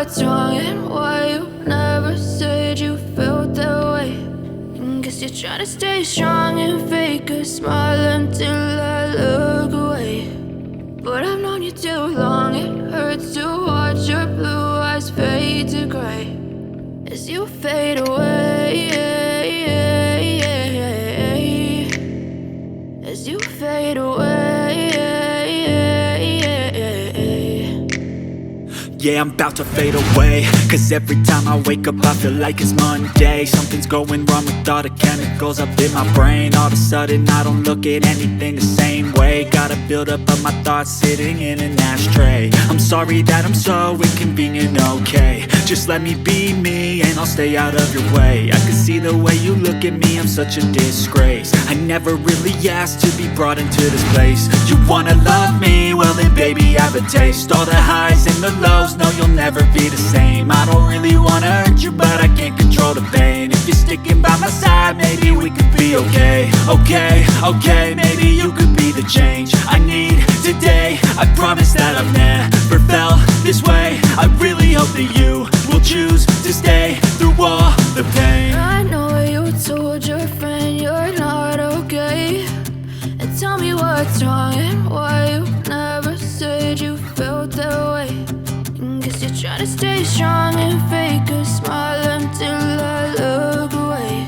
what's wrong and why you never said you felt that way. Guess you're trying to stay strong and fake a smile until I look away. But I've known you too long, it hurts to watch your blue eyes fade to gray as you fade away, as you fade away. Yeah, I'm about to fade away, cause every time I wake up I feel like it's Monday. Something's going wrong with all the chemicals up in my brain. All of a sudden I don't look at anything the same way. Got a buildup of my thoughts sitting in an ashtray. I'm sorry that I'm so inconvenient, okay. Just let me be me and I'll stay out of your way. I can see the way you look at me, I'm such a disgrace. I never really asked to be brought into this place. You wanna love me? Well then baby have a taste. All the highs and the lows, no, you'll never be the same. I don't really wanna hurt you, but I can't control the pain. If you're sticking by my side, maybe we could be okay. Okay, maybe you could be the change I need today. I promise that I've never felt this way. I really hope that you will choose to stay through all the pain. I know you told your friend you're not okay, and tell me what's wrong and why you never said you felt that way. Guess you're trying to stay strong and fake a smile until I look away.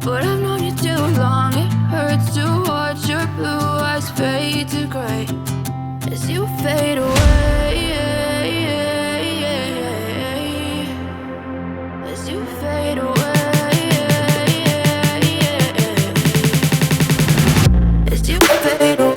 But I've known you too long, it hurts to watch your blue eyes fade to gray as you fade away, as you fade away, as you fade away.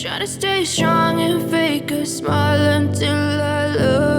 Trying to stay strong and fake a smile until I look